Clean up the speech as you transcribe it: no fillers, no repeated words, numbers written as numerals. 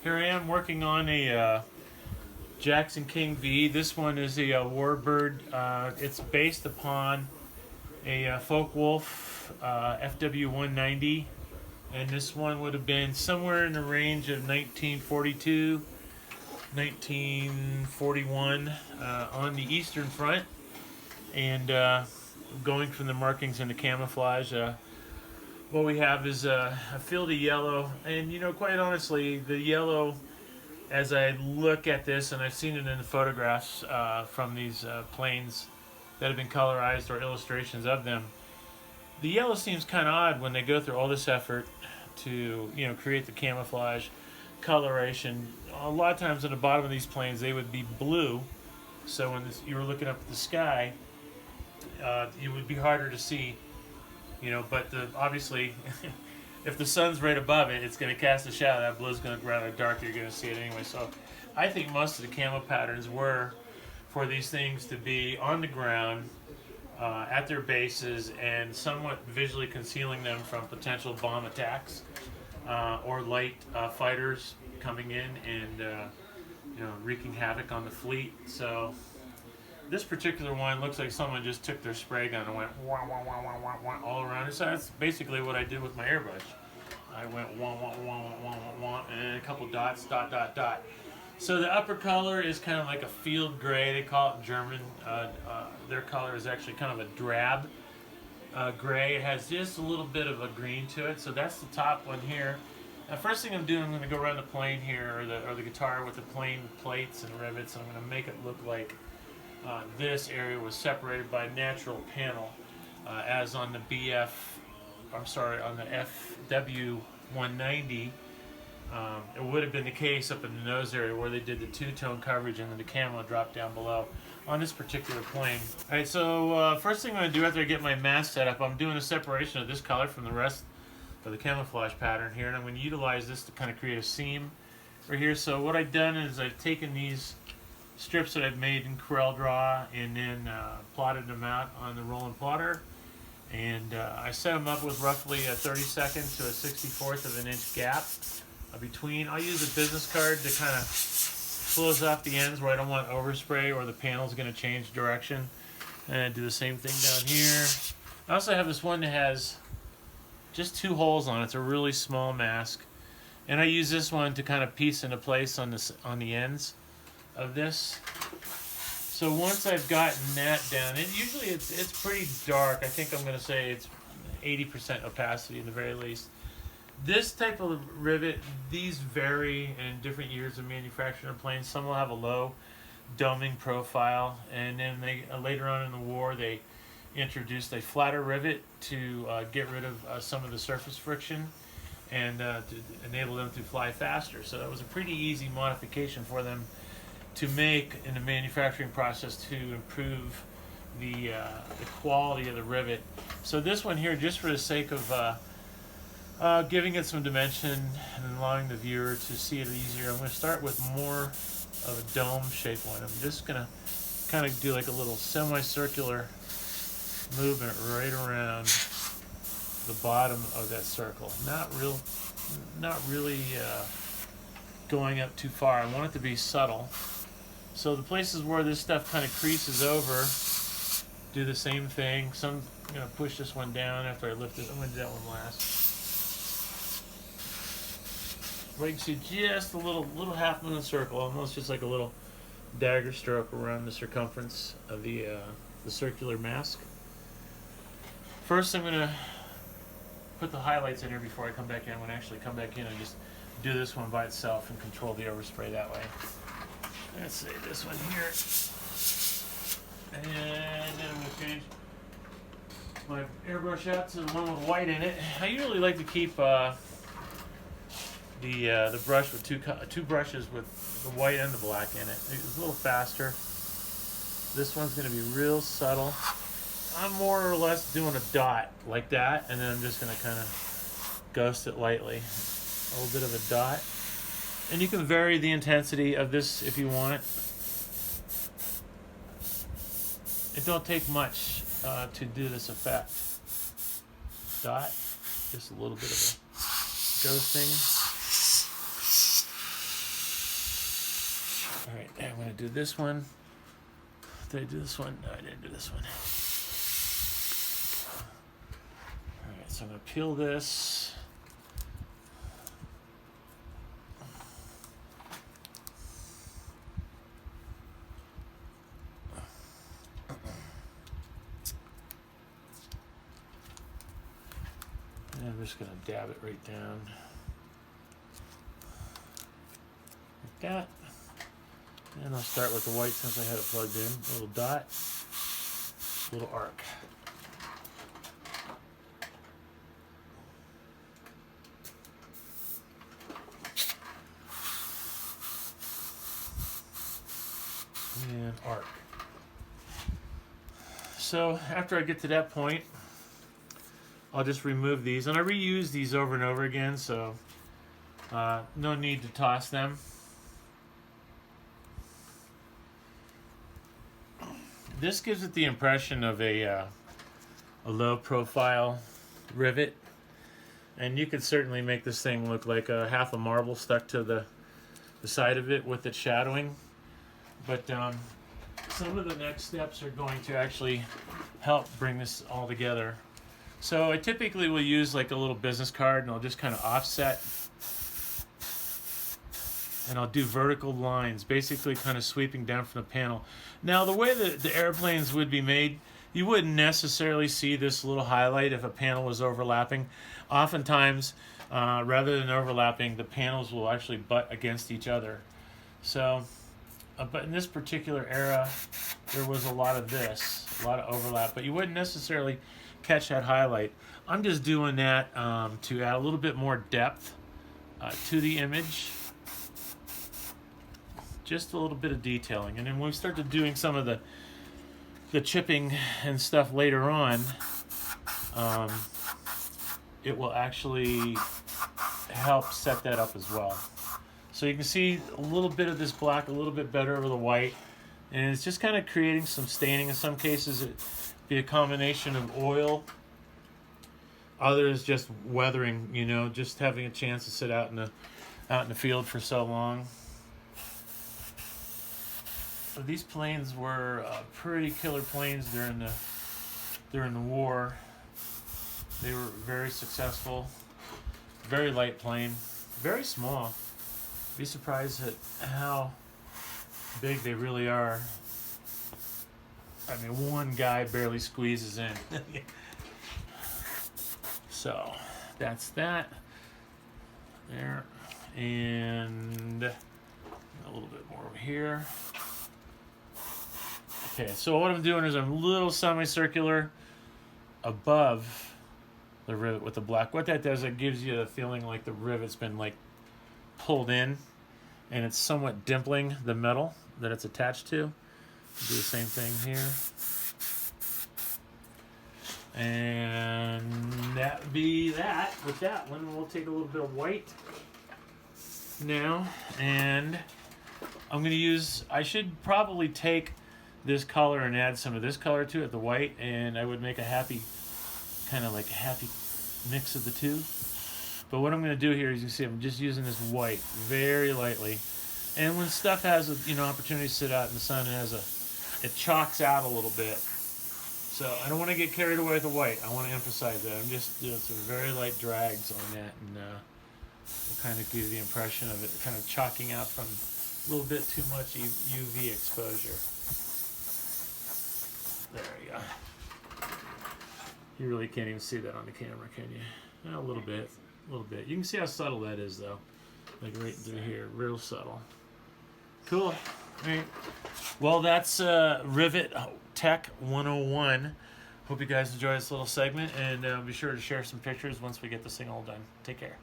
Here I am working on a Jackson King V. This one is a Warbird. It's based upon a Focke Wulf FW190, and this one would have been somewhere in the range of 1942, 1941 on the eastern front, and going from the markings into camouflage. What we have is a field of yellow, and you know, quite honestly, the yellow, as I look at this, and I've seen it in the photographs from these planes that have been colorized or illustrations of them, the yellow seems kind of odd when they go through all this effort to, you know, create the camouflage coloration. A lot of times at the bottom of these planes they would be blue, so when you were looking up at the sky, it would be harder to see. You know, but obviously, if the sun's right above it, it's going to cast a shadow. That blue's going to go rather dark. You're going to see it anyway. So, I think most of the camo patterns were for these things to be on the ground, at their bases, and somewhat visually concealing them from potential bomb attacks or light fighters coming in and you know, wreaking havoc on the fleet. So. This particular one looks like someone just took their spray gun and went wah, wah, wah, wah, wah, wah, all around it. So that's basically what I did with my airbrush. I went wah, wah, wah, wah, wah, wah, wah, and a couple dots, dot, dot, dot. So the upper color is kind of like a field gray. They call it in German. Their color is actually kind of a drab gray. It has just a little bit of a green to it. So that's the top one here. Now, first thing I'm doing, I'm going to go around the plane here, or the guitar with the plane plates and rivets. And I'm going to make it look like this area was separated by a natural panel, as on the on the FW190. It would have been the case up in the nose area where they did the two-tone coverage and then the camo dropped down below on this particular plane. Alright, so first thing I'm going to do after I get my mask set up, I'm doing a separation of this color from the rest of the camouflage pattern here, and I'm going to utilize this to kind of create a seam right here. So what I've done is I've taken these strips that I've made in Corel Draw and then plotted them out on the rolling plotter, and I set them up with roughly a 32nd to a 64th of an inch gap between. I'll use a business card to kind of close off the ends where I don't want overspray or the panel's going to change direction, and I do the same thing down here. I also have this one that has just 2 holes on it. It's a really small mask, and I use this one to kind of piece into place on the ends of this. So once I've gotten that down, and usually it's pretty dark. I think I'm going to say it's 80% opacity in the very least. This type of rivet, these vary in different years of manufacturing of planes. Some will have a low doming profile, and then they later on in the war they introduced a flatter rivet to get rid of some of the surface friction and to enable them to fly faster. So that was a pretty easy modification for them to make in the manufacturing process to improve the quality of the rivet. So this one here, just for the sake of giving it some dimension and allowing the viewer to see it easier, I'm going to start with more of a dome-shaped one. I'm just going to kind of do like a little semicircular movement right around the bottom of that circle. Not really going up too far. I want it to be subtle. So the places where this stuff kind of creases over, do the same thing. I'm going to push this one down after I lift it. I'm going to do that one last. Where you can see just a little half moon circle, almost just like a little dagger stroke around the circumference of the circular mask. First, I'm going to put the highlights in here before I come back in. I'm going to actually come back in and just do this one by itself and control the overspray that way. Let's see this one here, and then I'm going to change my airbrush out to the one with white in it. I usually like to keep the brush with two brushes with the white and the black in it. It's a little faster. This one's going to be real subtle. I'm more or less doing a dot like that, and then I'm just going to kind of ghost it lightly. A little bit of a dot. And you can vary the intensity of this if you want. It don't take much to do this effect. Dot, just a little bit of a ghosting. And I'm going to do this one. Did I do this one? No, I didn't do this one. Alright, so I'm going to peel this. And I'm just going to dab it right down. Like that. And I'll start with the white since I had it plugged in. A little dot, a little arc. And arc. So after I get to that point, I'll just remove these. And I reuse these over and over again, so no need to toss them. This gives it the impression of a low-profile rivet, and you could certainly make this thing look like a half a marble stuck to the side of it with it shadowing. But some of the next steps are going to actually help bring this all together. So I typically will use like a little business card, and I'll just kind of offset, and I'll do vertical lines, basically kind of sweeping down from the panel. Now, the way that the airplanes would be made, you wouldn't necessarily see this little highlight if a panel was overlapping. Oftentimes, rather than overlapping, the panels will actually butt against each other. So, but in this particular era, there was a lot of this, a lot of overlap, but you wouldn't necessarily catch that highlight. I'm just doing that to add a little bit more depth to the image. Just a little bit of detailing, and then when we start to doing some of the chipping and stuff later on, it will actually help set that up as well. So you can see a little bit of this black a little bit better over the white, and it's just kind of creating some staining. In some cases it'd be a combination of oil, others just weathering, you know, just having a chance to sit out in the field for so long. So these planes were pretty killer planes during the war. They were very successful. Very light plane, very small. Be surprised at how big they really are. I mean, one guy barely squeezes in. So that's that. There, and a little bit more over here. Okay, so what I'm doing is I'm a little semicircular above the rivet with the black. What that does, it gives you a feeling like the rivet's been like pulled in, and it's somewhat dimpling the metal that it's attached to. Do the same thing here. And that would be that. With that one, we'll take a little bit of white now, and I'm going to use, I should probably take this color and add some of this color to it, the white, and I would make a happy, kind of like a happy mix of the two. But what I'm going to do here is, you see, I'm just using this white very lightly. And when stuff has a, you know, opportunity to sit out in the sun, it chalks out a little bit. So I don't want to get carried away with the white. I want to emphasize that. I'm just doing some very light drags on that, and will kind of give you the impression of it kind of chalking out from a little bit too much UV exposure. There you go. You really can't even see that on the camera, can you? A little bit. A little bit. You can see how subtle that is, though. Like right through here. Real subtle. Cool. All right. Well, that's Rivet Tech 101. Hope you guys enjoy this little segment, and be sure to share some pictures once we get this thing all done. Take care.